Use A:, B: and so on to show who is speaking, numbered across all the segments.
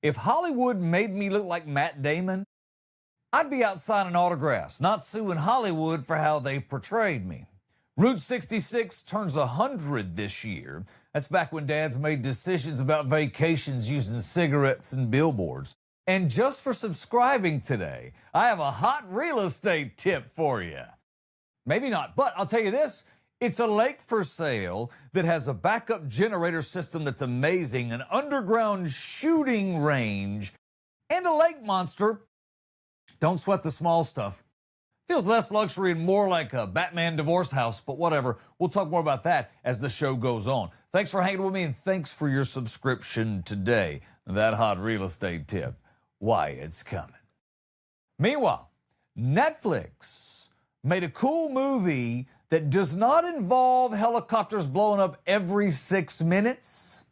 A: If Hollywood made me look like Matt Damon, I'd be out signing autographs, not suing Hollywood for how they portrayed me. Route 66 turns 100 this year. That's back when dads made decisions about vacations using cigarettes and billboards. And just for subscribing today, I have a hot real estate tip for you. Maybe not, but I'll tell you this. It's a lake for sale that has a backup generator system that's amazing, an underground shooting range, and a lake monster. Don't sweat the small stuff. Feels less luxury and more like a Batman divorce house, but whatever. We'll talk more about that as the show goes on. Thanks for hanging with me, and thanks for your subscription today. That hot real estate tip, why it's coming. Meanwhile, Netflix made a cool movie that does not involve helicopters blowing up every 6 minutes.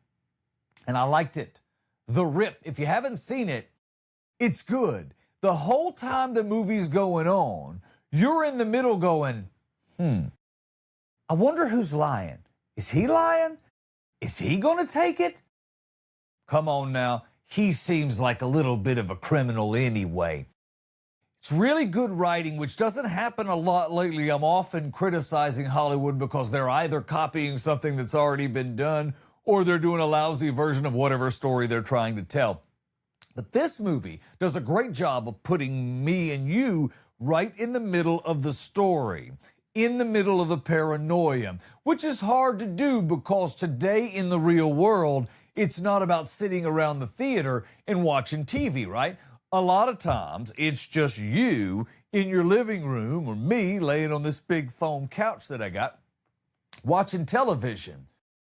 A: And I liked it. The Rip. If you haven't seen it, it's good. The whole time the movie's going on, you're in the middle going, I wonder who's lying. Is he lying? Is he going to take it? Come on now. He seems like a little bit of a criminal anyway. It's really good writing, which doesn't happen a lot lately. I'm often criticizing Hollywood because they're either copying something that's already been done or they're doing a lousy version of whatever story they're trying to tell. But this movie does a great job of putting me and you right in the middle of the story, in the middle of the paranoia, which is hard to do because today in the real world, it's not about sitting around the theater and watching TV, right? A lot of times, it's just you in your living room or me laying on this big foam couch that I got, watching television,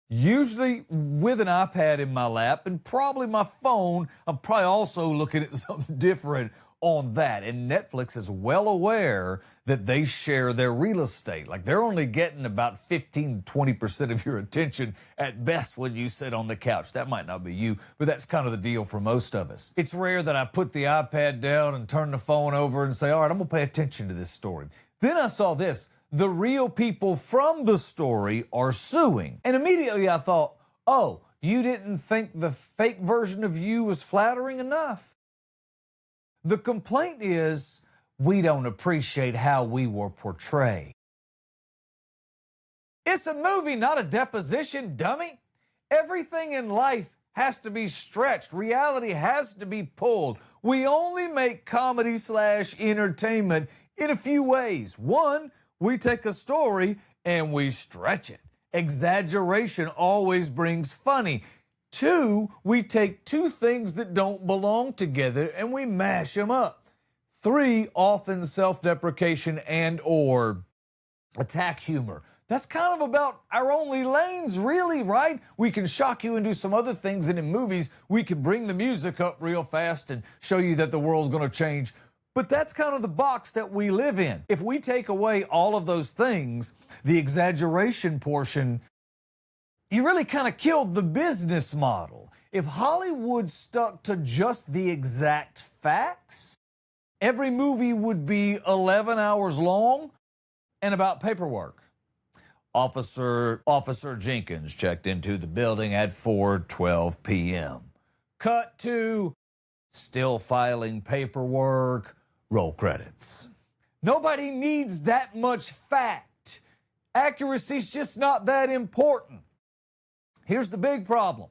A: usually with an iPad in my lap and probably my phone. I'm probably also looking at something different on that. And Netflix is well aware that they share their real estate. Like they're only getting about 15 to 20% of your attention at best when you sit on the couch. That might not be you, but that's kind of the deal for most of us. It's rare that I put the iPad down and turn the phone over and say, all right, I'm going to pay attention to this story. Then I saw this. The real people from the story are suing. And immediately I thought, oh, you didn't think the fake version of you was flattering enough? The complaint is we don't appreciate how we were portrayed. It's a movie, not a deposition, dummy. Everything in life has to be stretched. Reality has to be pulled. We only make comedy/entertainment in a few ways. One, we take a story and we stretch it. Exaggeration always brings funny. Two, we take two things that don't belong together and we mash them up. Three, often self-deprecation and or attack humor. That's kind of about our only lanes, really, right? We can shock you and do some other things, and in movies, we can bring the music up real fast and show you that the world's going to change. But that's kind of the box that we live in. If we take away all of those things, the exaggeration portion, you really kind of killed the business model. If Hollywood stuck to just the exact facts, every movie would be 11 hours long and about paperwork. Officer Jenkins checked into the building at 4:12 p.m. Cut to still filing paperwork, roll credits. Nobody needs that much fact. Accuracy's just not that important. Here's the big problem.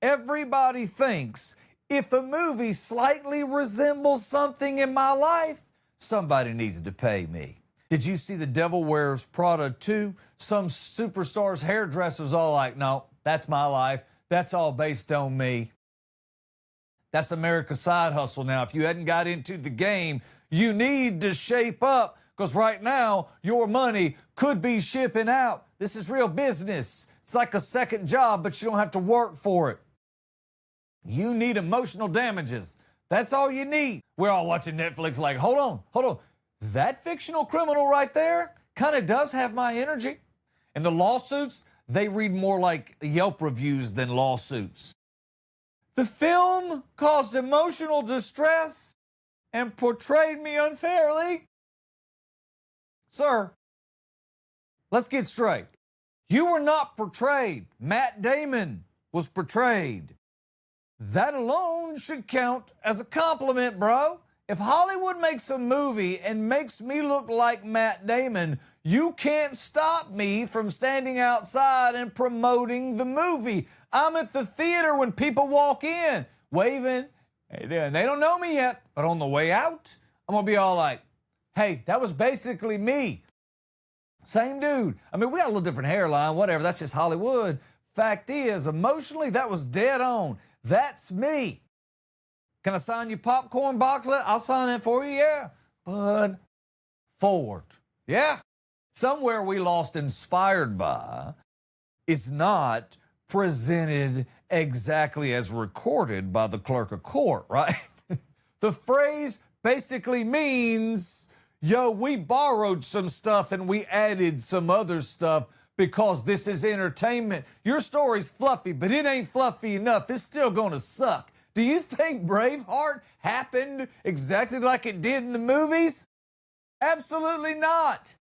A: Everybody thinks if a movie slightly resembles something in my life, somebody needs to pay me. Did you see The Devil Wears Prada 2? Some superstar's hairdresser's all like, no, that's my life. That's all based on me. That's America's side hustle now. If you hadn't got into the game, you need to shape up because right now your money could be shipping out. This is real business. It's like a second job, but you don't have to work for it. You need emotional damages. That's all you need. We're all watching Netflix like, hold on. That fictional criminal right there kind of does have my energy. And the lawsuits, they read more like Yelp reviews than lawsuits. The film caused emotional distress and portrayed me unfairly. Sir, let's get straight. You were not portrayed. Matt Damon was portrayed. That alone should count as a compliment, bro. If Hollywood makes a movie and makes me look like Matt Damon, you can't stop me from standing outside and promoting the movie. I'm at the theater when people walk in, waving, and they don't know me yet, but on the way out, I'm going to be all like, hey, that was basically me. Same dude. I mean, we got a little different hairline, whatever. That's just Hollywood. Fact is, emotionally, that was dead on. That's me. Can I sign you popcorn boxlet? I'll sign it for you, yeah. But forward. Yeah. Somewhere we lost inspired by is not presented exactly as recorded by the clerk of court, right? The phrase basically means, yo, we borrowed some stuff and we added some other stuff because this is entertainment. Your story's fluffy, but it ain't fluffy enough. It's still gonna suck. Do you think Braveheart happened exactly like it did in the movies? Absolutely not.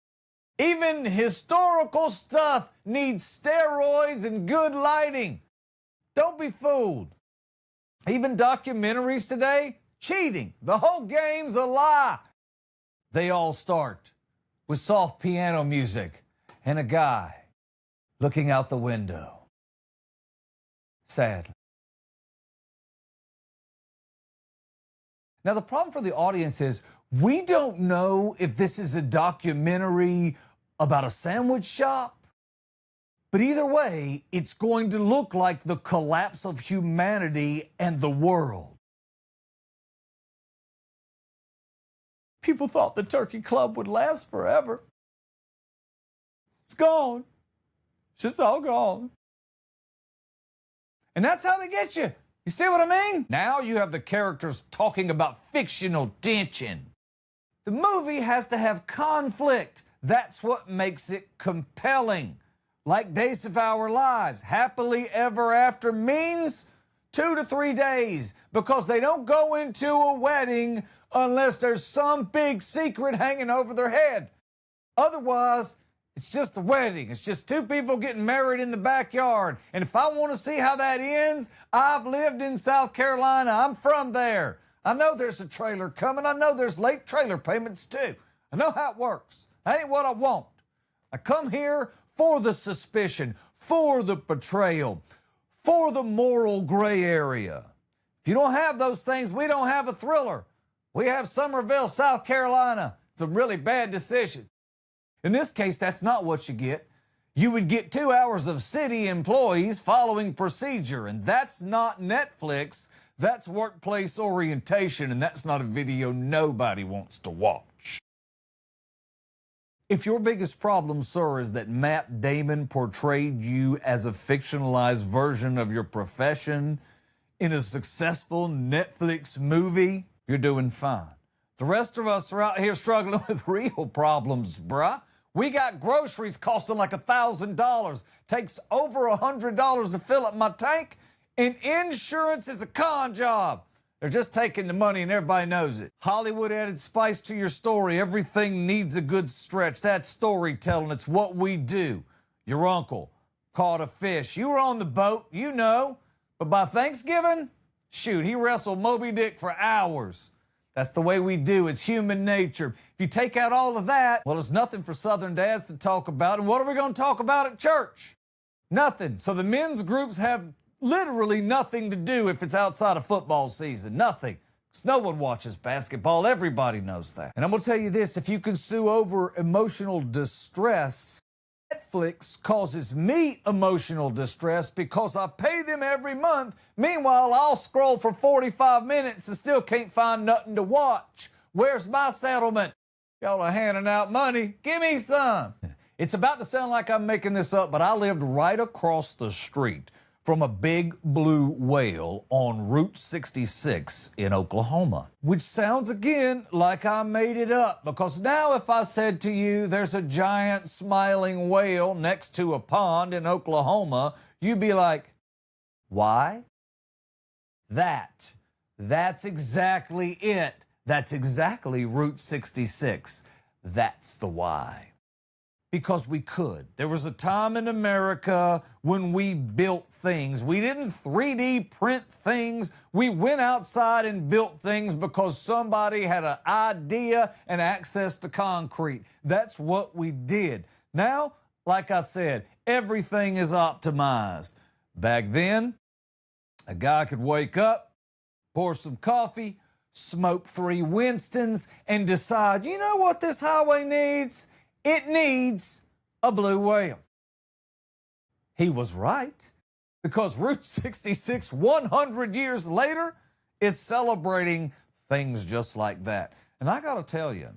A: Even historical stuff needs steroids and good lighting. Don't be fooled. Even documentaries today, cheating. The whole game's a lie. They all start with soft piano music and a guy looking out the window. Sadly. Now, the problem for the audience is we don't know if this is a documentary about a sandwich shop, but either way, it's going to look like the collapse of humanity and the world. People thought the Turkey Club would last forever. It's gone. It's just all gone. And that's how they get you. You see what I mean? Now you have the characters talking about fictional tension. The movie has to have conflict. That's what makes it compelling. Like Days of Our Lives, happily ever after means 2 to 3 days because they don't go into a wedding unless there's some big secret hanging over their head. Otherwise, it's just a wedding. It's just two people getting married in the backyard. And if I want to see how that ends, I've lived in South Carolina. I'm from there. I know there's a trailer coming. I know there's late trailer payments too. I know how it works. That ain't what I want. I come here for the suspicion, for the betrayal, for the moral gray area. If you don't have those things, we don't have a thriller. We have Summerville, South Carolina. Some really bad decisions. In this case, that's not what you get. You would get 2 hours of city employees following procedure, and that's not Netflix. That's workplace orientation, and that's not a video nobody wants to watch. If your biggest problem, sir, is that Matt Damon portrayed you as a fictionalized version of your profession in a successful Netflix movie, you're doing fine. The rest of us are out here struggling with real problems, bruh. We got groceries costing like $1,000. Takes over $100 to fill up my tank. And insurance is a con job. They're just taking the money and everybody knows it. Hollywood added spice to your story. Everything needs a good stretch. That's storytelling. It's what we do. Your uncle caught a fish. You were on the boat, you know. But by Thanksgiving, shoot, he wrestled Moby Dick for hours. That's the way we do. It's human nature. If you take out all of that, well, there's nothing for Southern dads to talk about. And what are we going to talk about at church? Nothing. So the men's groups have literally nothing to do if it's outside of football season. Nothing. Because no one watches basketball. Everybody knows that. And I'm going to tell you this. If you can sue over emotional distress, Netflix causes me emotional distress because I pay them every month. Meanwhile, I'll scroll for 45 minutes and still can't find nothing to watch. Where's my settlement? Y'all are handing out money. Give me some. It's about to sound like I'm making this up, but I lived right across the street from a big blue whale on Route 66 in Oklahoma. Which sounds again like I made it up, because now if I said to you there's a giant smiling whale next to a pond in Oklahoma, you'd be like, why? That's exactly it. That's exactly Route 66. That's the why. because we could. There was a time in America when we built things. We didn't 3D print things. We went outside and built things because somebody had an idea and access to concrete. That's what we did. Now, like I said, everything is optimized. Back then, a guy could wake up, pour some coffee, smoke 3 Winstons, and decide, you know what this highway needs? It needs a blue whale. He was right, because Route 66, 100 years later, is celebrating things just like that. And I got to tell you,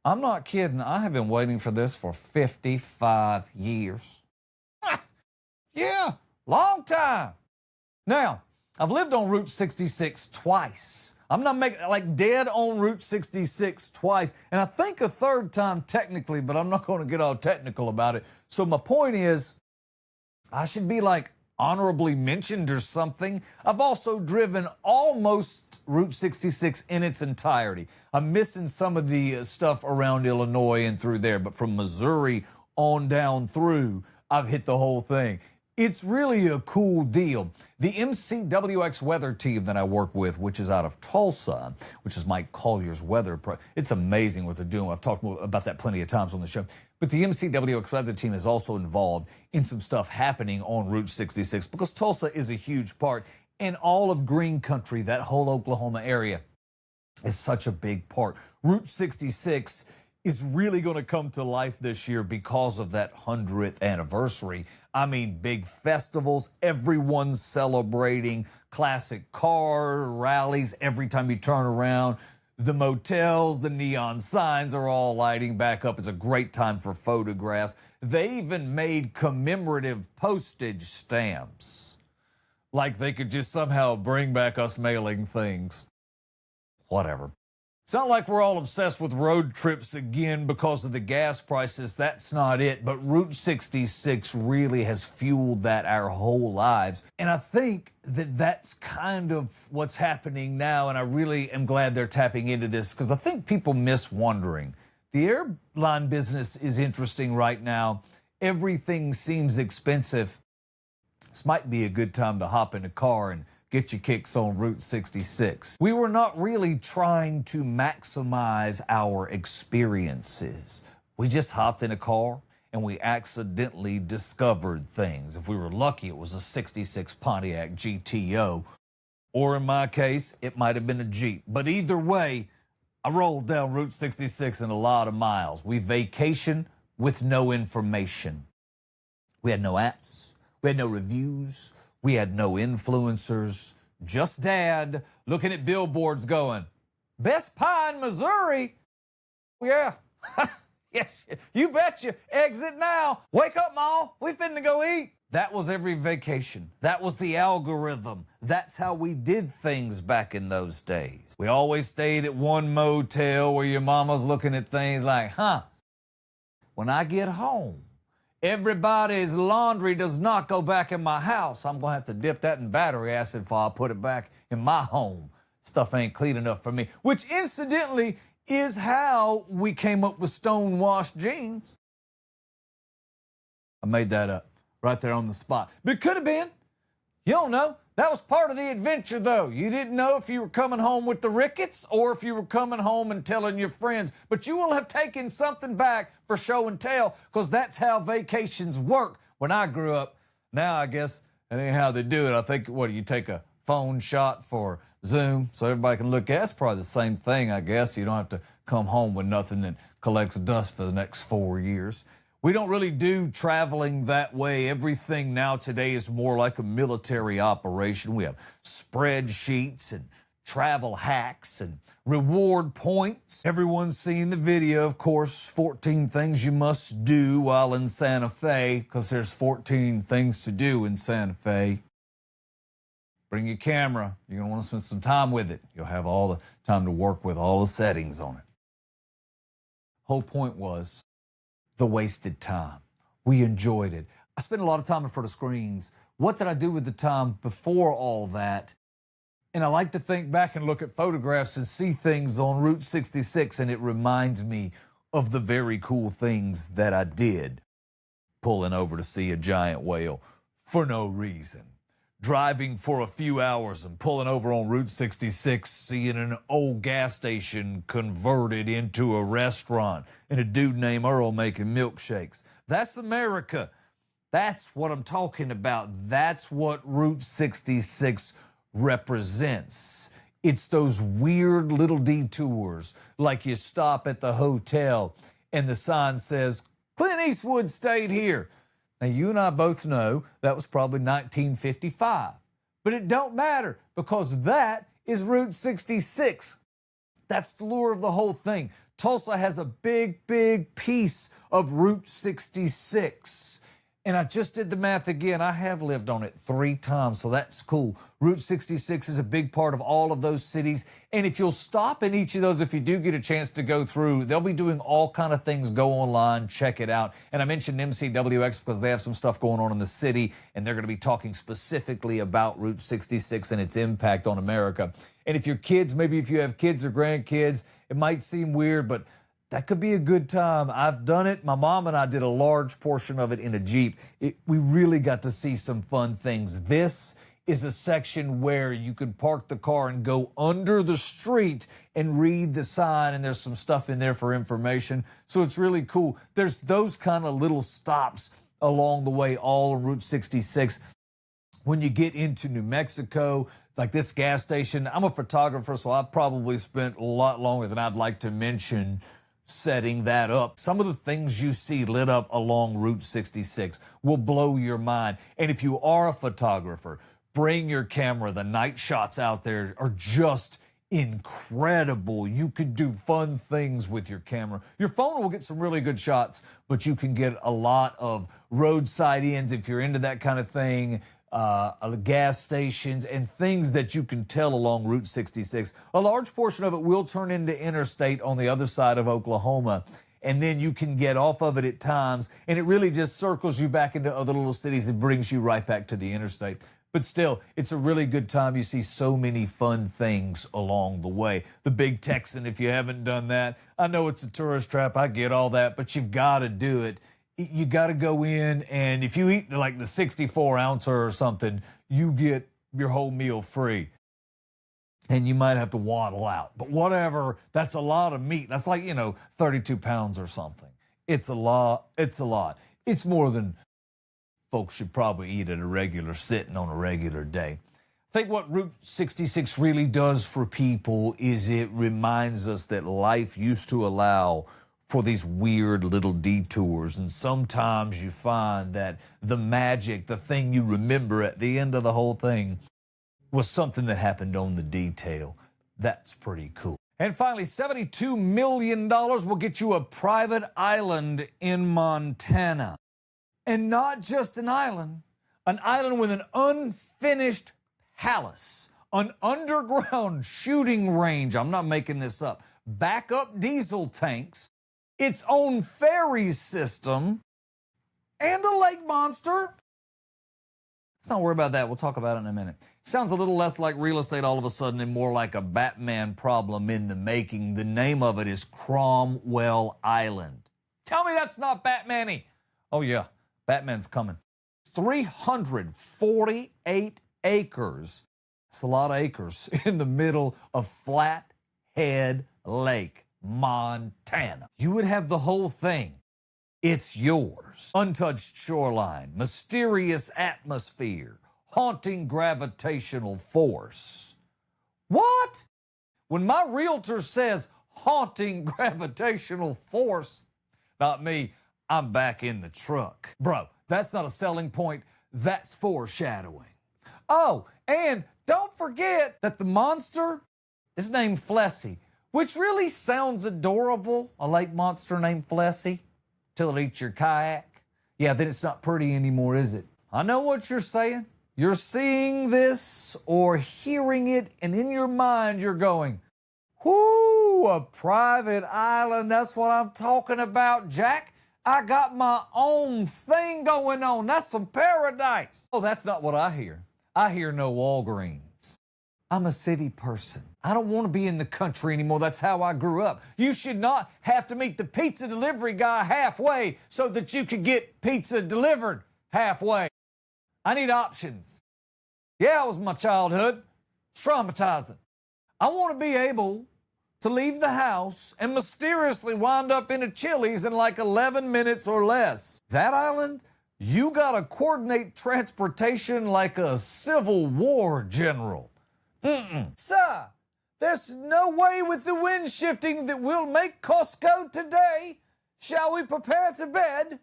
A: I'm not kidding. I have been waiting for this for 55 years. Yeah, long time. Now, I've lived on Route 66 twice. I'm not making, like, dead on Route 66 twice. And I think a third time technically, but I'm not going to get all technical about it. So my point is, I should be like honorably mentioned or something. I've also driven almost Route 66 in its entirety. I'm missing some of the stuff around Illinois and through there, but from Missouri on down through, I've hit the whole thing. It's really a cool deal. The MCWX weather team that I work with, which is out of Tulsa, which is Mike Collier's weather, it's amazing what they're doing. I've talked about that plenty of times on the show. But the MCWX weather team is also involved in some stuff happening on Route 66 because Tulsa is a huge part, and all of green country, that whole Oklahoma area, is such a big part. Route 66 is really going to come to life this year because of that 100th anniversary. I mean, big festivals, everyone's celebrating, classic car rallies every time you turn around. The motels, the neon signs are all lighting back up. It's a great time for photographs. They even made commemorative postage stamps. Like they could just somehow bring back us mailing things. Whatever. It's not like we're all obsessed with road trips again because of the gas prices. That's not it. But Route 66 really has fueled that our whole lives. And I think that that's kind of what's happening now. And I really am glad they're tapping into this because I think people miss wondering. The airline business is interesting right now. Everything seems expensive. This might be a good time to hop in a car and get your kicks on Route 66. We were not really trying to maximize our experiences. We just hopped in a car and we accidentally discovered things. If we were lucky, it was a 66 Pontiac GTO, or in my case, it might have been a Jeep. But either way, I rolled down Route 66 in a lot of miles. We vacationed with no information. We had no apps. We had no reviews. We had no influencers, just Dad looking at billboards going, Best Pie in Missouri? Yeah. Yes, you betcha. Exit now. Wake up, Ma. We finna go eat. That was every vacation. That was the algorithm. That's how we did things back in those days. We always stayed at one motel where your mama's looking at things like, when I get home, everybody's laundry does not go back in my house. I'm going to have to dip that in battery acid before I put it back in my home. Stuff ain't clean enough for me. Which, incidentally, is how we came up with stonewashed jeans. I made that up right there on the spot. But it could have been. You don't know. That was part of the adventure, though. You didn't know if you were coming home with the rickets or if you were coming home and telling your friends. But you will have taken something back for show and tell because that's how vacations work. When I grew up, now I guess that ain't how they do it. I think, you take a phone shot for Zoom so everybody can look at it. It's probably the same thing, I guess. You don't have to come home with nothing that collects dust for the next 4 years. We don't really do traveling that way. Everything now today is more like a military operation. We have spreadsheets and travel hacks and reward points. Everyone's seen the video, of course, 14 things you must do while in Santa Fe, because there's 14 things to do in Santa Fe. Bring your camera. You're going to want to spend some time with it. You'll have all the time to work with all the settings on it. Whole point was the wasted time. We enjoyed it. I spent a lot of time in front of screens. What did I do with the time before all that? And I like to think back and look at photographs and see things on Route 66, and it reminds me of the very cool things that I did. pulling over to see a giant whale for no reason. Driving for a few hours and pulling over on Route 66, seeing an old gas station converted into a restaurant and a dude named Earl making milkshakes. That's America. That's what I'm talking about. That's what Route 66 represents. It's those weird little detours, like you stop at the hotel and the sign says, Clint Eastwood stayed here. Now, you and I both know that was probably 1955, but it don't matter because that is Route 66. That's the lure of the whole thing. Tulsa has a big, big piece of Route 66. And I just did the math again. I have lived on it 3 times, so that's cool. Route 66 is a big part of all of those cities. And if you'll stop in each of those, if you do get a chance to go through, they'll be doing all kind of things. Go online, check it out. And I mentioned MCWX because they have some stuff going on in the city, and they're going to be talking specifically about Route 66 and its impact on America. And if your kids, maybe if you have kids or grandkids, it might seem weird, but that could be a good time. I've done it. My mom and I did a large portion of it in a Jeep. We really got to see some fun things. This is a section where you can park the car and go under the street and read the sign, and there's some stuff in there for information. So it's really cool. There's those kind of little stops along the way, all on Route 66. When you get into New Mexico, like this gas station, I'm a photographer, so I've probably spent a lot longer than I'd like to mention setting that up. Some of the things you see lit up along Route 66 will blow your mind. And if you are a photographer, bring your camera. The night shots out there are just incredible. You could do fun things with your camera. Your phone will get some really good shots, but you can get a lot of roadside ins if you're into that kind of thing. Gas stations and things that you can tell along Route 66. A large portion of it will turn into interstate on the other side of Oklahoma, and then you can get off of it at times, and it really just circles you back into other little cities and brings you right back to the interstate. But still, it's a really good time. You see so many fun things along the way. The Big Texan, if you haven't done that, I know it's a tourist trap, I get all that, but you've got to do it. You got to go in, and if you eat like the 64-ouncer or something, you get your whole meal free. And you might have to waddle out. But whatever, that's a lot of meat. That's like, 32 pounds or something. It's a lot. It's a lot. It's more than folks should probably eat at a regular sitting on a regular day. I think what Route 66 really does for people is it reminds us that life used to allow for these weird little detours. And sometimes you find that the magic, the thing you remember at the end of the whole thing, was something that happened on the detail. That's pretty cool. And finally, $72 million will get you a private island in Montana. And not just an island with an unfinished palace, an underground shooting range. I'm not making this up. Backup diesel tanks, its own ferry system, and a lake monster. Let's not worry about that. We'll talk about it in a minute. Sounds a little less like real estate all of a sudden and more like a Batman problem in the making. The name of it is Cromwell Island. Tell me that's not Batman-y. Oh, yeah. Batman's coming. 348 acres. That's a lot of acres in the middle of Flathead Lake, Montana. You would have the whole thing. It's yours. Untouched shoreline, mysterious atmosphere, haunting gravitational force. What? When my realtor says haunting gravitational force, not me, I'm back in the truck. Bro, that's not a selling point. That's foreshadowing. Oh, and don't forget that the monster is named Flessie, which really sounds adorable, a lake monster named Flessie, till it eats your kayak. Yeah, then it's not pretty anymore, is it? I know what you're saying. You're seeing this or hearing it, and in your mind you're going, whoo, a private island, that's what I'm talking about, Jack. I got my own thing going on. That's some paradise. Oh, that's not what I hear. I hear no Walgreens. I'm a city person. I don't want to be in the country anymore. That's how I grew up. You should not have to meet the pizza delivery guy halfway so that you could get pizza delivered halfway. I need options. Yeah, it was my childhood. It's traumatizing. I want to be able to leave the house and mysteriously wind up in a Chili's in like 11 minutes or less. That island, you gotta coordinate transportation like a Civil War general. Sir, there's no way with the wind shifting that we'll make Costco today. Shall we prepare to bed?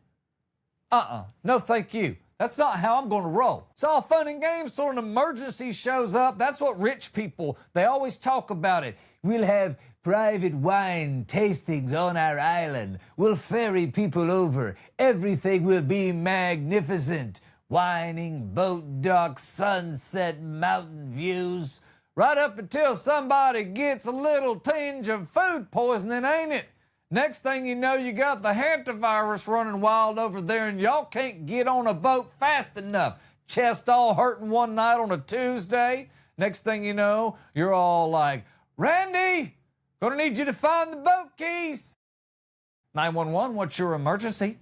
A: No thank you. That's not how I'm going to roll. It's all fun and games till an emergency shows up. That's what rich people, they always talk about it. We'll have private wine tastings on our island. We'll ferry people over. Everything will be magnificent. Whining, boat docks, sunset, mountain views. Right up until somebody gets a little tinge of food poisoning, ain't it? Next thing you know, you got the hantavirus running wild over there and y'all can't get on a boat fast enough. Chest all hurting one night on a Tuesday. Next thing you know, you're all like, Randy, gonna need you to find the boat keys. 911, what's your emergency?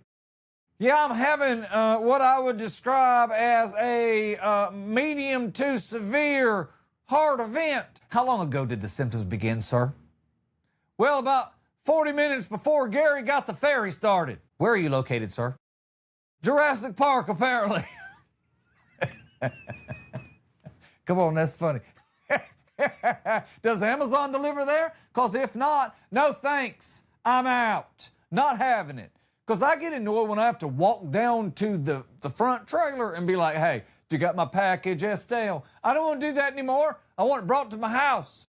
A: Yeah, I'm having what I would describe as a medium to severe heart event. How long ago did the symptoms begin, sir? Well, about 40 minutes before Gary got the ferry started. Where are you located, sir? Jurassic Park, apparently. Come on, that's funny. Does Amazon deliver there? Because if not, no thanks. I'm out. Not having it. Because I get annoyed when I have to walk down to the front trailer and be like, hey, you got my package, Estelle? I don't want to do that anymore. I want it brought to my house.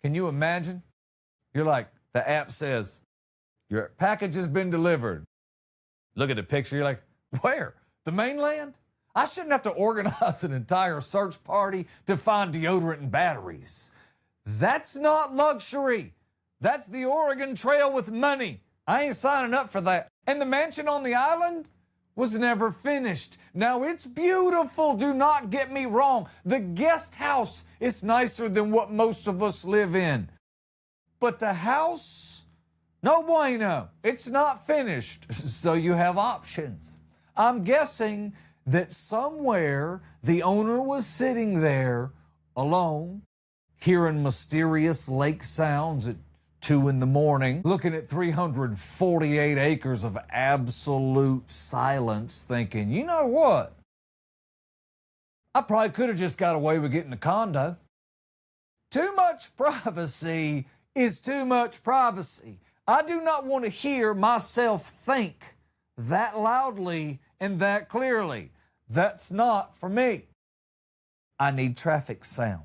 A: Can you imagine? You're like, the app says, your package has been delivered. Look at the picture. You're like, where? The mainland? I shouldn't have to organize an entire search party to find deodorant and batteries. That's not luxury. That's the Oregon Trail with money. I ain't signing up for that. And the mansion on the island was never finished. Now, it's beautiful. Do not get me wrong. The guest house is nicer than what most of us live in. But the house, no bueno. It's not finished. So you have options. I'm guessing that somewhere the owner was sitting there alone, hearing mysterious lake sounds at 2 in the morning, looking at 348 acres of absolute silence, thinking, you know what? I probably could have just got away with getting a condo. Too much privacy is too much privacy. I do not want to hear myself think that loudly and that clearly. That's not for me. I need traffic sounds.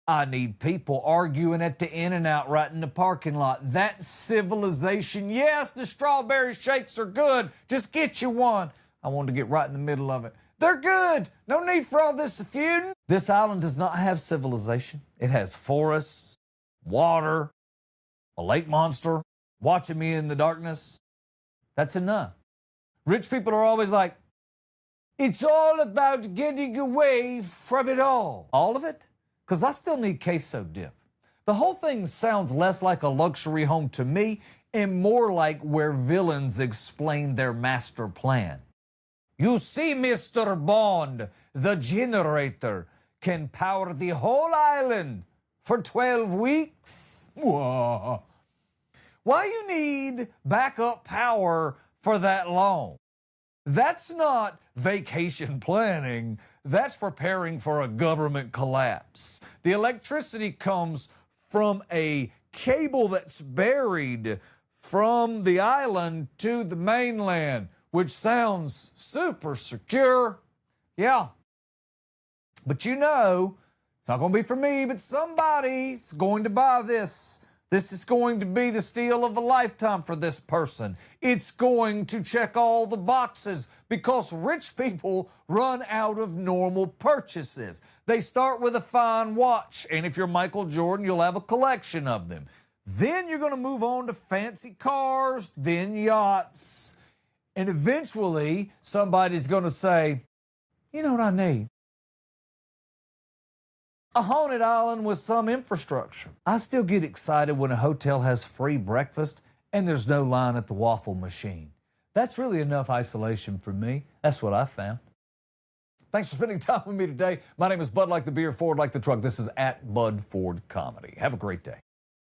A: I need people arguing at the In-N-Out right in the parking lot. That's civilization. Yes, the strawberry shakes are good. Just get you one. I wanted to get right in the middle of it. They're good. No need for all this feuding. This island does not have civilization. It has forests, water, a lake monster watching me in the darkness. That's enough. Rich people are always like, it's all about getting away from it all. All of it? Because I still need queso dip. The whole thing sounds less like a luxury home to me and more like where villains explain their master plan. You see, Mr. Bond, the generator can power the whole island for 12 weeks. Whoa. Why you need backup power for that long? That's not vacation planning. That's preparing for a government collapse. The electricity comes from a cable that's buried from the island to the mainland, which sounds super secure. Yeah. But you know, it's not going to be for me, but somebody's going to buy this. This is going to be the steal of a lifetime for this person. It's going to check all the boxes because rich people run out of normal purchases. They start with a fine watch, and if you're Michael Jordan, you'll have a collection of them. Then you're going to move on to fancy cars, then yachts, and eventually somebody's going to say, you know what I need? A haunted island with some infrastructure. I still get excited when a hotel has free breakfast and there's no line at the waffle machine. That's really enough isolation for me. That's what I found. Thanks for spending time with me today. My name is Bud like the beer, Ford like the truck. This is at Bud Ford Comedy. Have a great day.